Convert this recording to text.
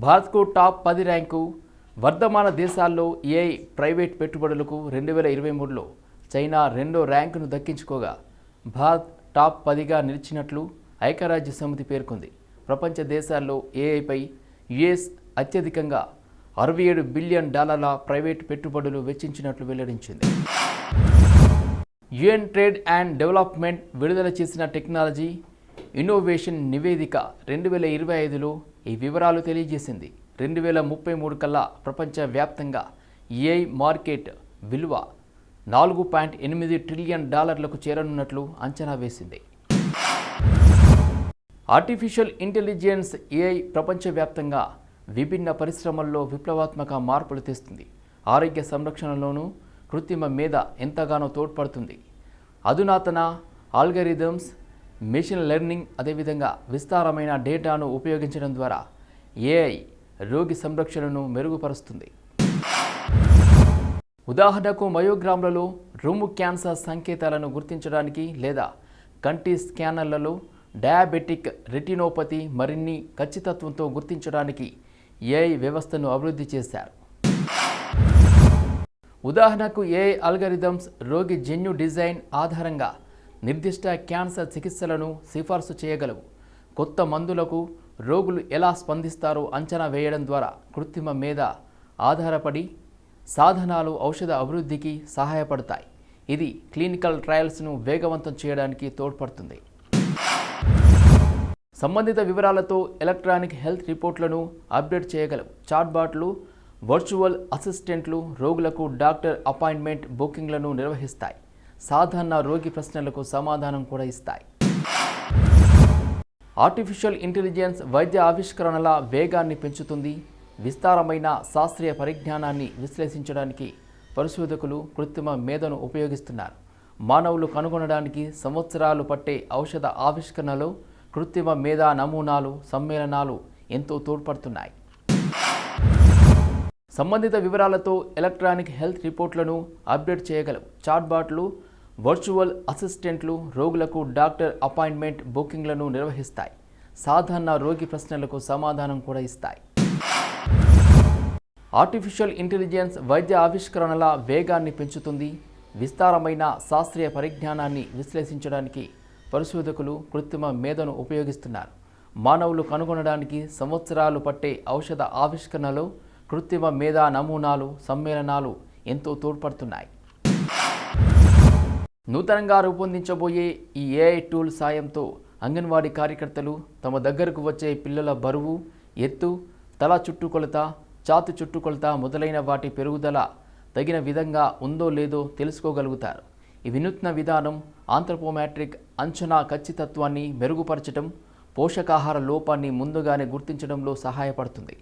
భారత్కు top 10 rank. వర్ధమాన దేశాల్లో AI private పెట్టుబడులకు 2023లో చైనా రెండో ర్యాంకును దక్కించుకోగా భారత్ టాప్ 10గా నిలిచినట్లు ఐక్యరాజ్య సమితి పేర్కొంది. ప్రపంచ దేశాల్లో ఏఐపై యుఎస్ అత్యధికంగా $67 బిలియన్ ప్రైవేట్ పెట్టుబడులు వెచ్చించినట్లు వెల్లడించింది. యుఎన్ ట్రేడ్ అండ్ డెవలప్మెంట్ విడుదల చేసిన టెక్నాలజీ ఇన్నోవేషన్ నివేదిక 2025లో ఈ వివరాలు తెలియజేసింది. 2033 కల్లా ప్రపంచవ్యాప్తంగా ఏఐ మార్కెట్ విలువ $4.8 ట్రిలియన్ చేరనున్నట్లు అంచనా వేసింది. ఆర్టిఫిషియల్ ఇంటెలిజెన్స్ ఏఐ ప్రపంచవ్యాప్తంగా విభిన్న పరిశ్రమల్లో విప్లవాత్మక మార్పులు తెస్తుంది. ఆరోగ్య సంరక్షణలోనూ కృత్రిమ మేధ ఎంతగానో తోడ్పడుతుంది. అధునాతన ఆల్గరిథమ్స్, మెషిన్ లెర్నింగ్, అదేవిధంగా విస్తారమైన డేటాను ఉపయోగించడం ద్వారా ఏఐ రోగి సంరక్షణను మెరుగుపరుస్తుంది. ఉదాహరణకు మయోగ్రామ్లలో రొమ్ము క్యాన్సర్ సంకేతాలను గుర్తించడానికి లేదా కంటి స్కానర్లలో డయాబెటిక్ రెటినోపతి మరిన్ని ఖచ్చితత్వంతో గుర్తించడానికి ఏఐ వ్యవస్థను అభివృద్ధి చేశారు. ఉదాహరణకు ఏఐ అల్గరిథమ్స్ రోగి జన్యు డిజైన్ ఆధారంగా నిర్దిష్ట క్యాన్సర్ చికిత్సలను సిఫార్సు చేయగలవు. కొత్త మందులకు రోగులు ఎలా స్పందిస్తారో అంచనా వేయడం ద్వారా కృత్రిమ మీద ఆధారపడి సాధనాలు ఔషధ అభివృద్ధికి సహాయపడతాయి. ఇది క్లినికల్ ట్రయల్స్ను వేగవంతం చేయడానికి తోడ్పడుతుంది. సంబంధిత వివరాలతో ఎలక్ట్రానిక్ హెల్త్ రిపోర్ట్లను అప్డేట్ చేయగలవు. చాట్బాట్లు, వర్చువల్ అసిస్టెంట్లు రోగులకు డాక్టర్ అపాయింట్మెంట్ బుకింగ్లను నిర్వహిస్తాయి. సాధారణ రోగి ప్రశ్నలకు సమాధానం కూడా ఇస్తాయి. ఆర్టిఫిషియల్ ఇంటెలిజెన్స్ వైద్య ఆవిష్కరణల వేగాన్ని పెంచుతుంది. విస్తారమైన శాస్త్రీయ పరిజ్ఞానాన్ని విశ్లేషించడానికి పరిశోధకులు కృత్రిమ మేధను ఉపయోగిస్తున్నారు. మానవులు కనుగొనడానికి సంవత్సరాలు పట్టే ఔషధ ఆవిష్కరణలో కృత్రిమ మేధ నమూనాలు, సమ్మేళనాలు ఎంతో తోడ్పడుతున్నాయి. సంబంధిత వివరాలతో ఎలక్ట్రానిక్ హెల్త్ రిపోర్ట్లను అప్డేట్ చేయగలవు. చాట్బాట్లు, వర్చువల్ అసిస్టెంట్లు రోగులకు డాక్టర్ అపాయింట్మెంట్ బుకింగ్లను నిర్వహిస్తాయి. సాధారణ రోగి ప్రశ్నలకు సమాధానం కూడా ఇస్తాయి. ఆర్టిఫిషియల్ ఇంటెలిజెన్స్ వైద్య ఆవిష్కరణల వేగాన్ని పెంచుతుంది. విస్తారమైన శాస్త్రీయ పరిజ్ఞానాన్ని విశ్లేషించడానికి పరిశోధకులు కృత్రిమ మేధను ఉపయోగిస్తున్నారు. మానవులు కనుగొనడానికి సంవత్సరాలు పట్టే ఔషధ ఆవిష్కరణలో కృత్రిమ మేధ నమూనాలు, సమ్మేళనాలు ఎంతో తోడ్పడుతున్నాయి. నూతనంగా రూపొందించబోయే ఈ ఏఐ టూల్ సాయంతో అంగన్వాడీ కార్యకర్తలు తమ దగ్గరకు వచ్చే పిల్లల బరువు, ఎత్తు, తల చుట్టుకొలత, ఛాతీ చుట్టుకొలత మొదలైన వాటి పెరుగుదల తగిన విధంగా ఉందో లేదో తెలుసుకోగలుగుతారు. ఈ వినూత్న విధానం ఆంథ్రోపోమెట్రిక్ అంచనా ఖచ్చితత్వాన్ని మెరుగుపరచడం, పోషకాహార లోపాన్ని ముందుగానే గుర్తించడంలో సహాయపడుతుంది.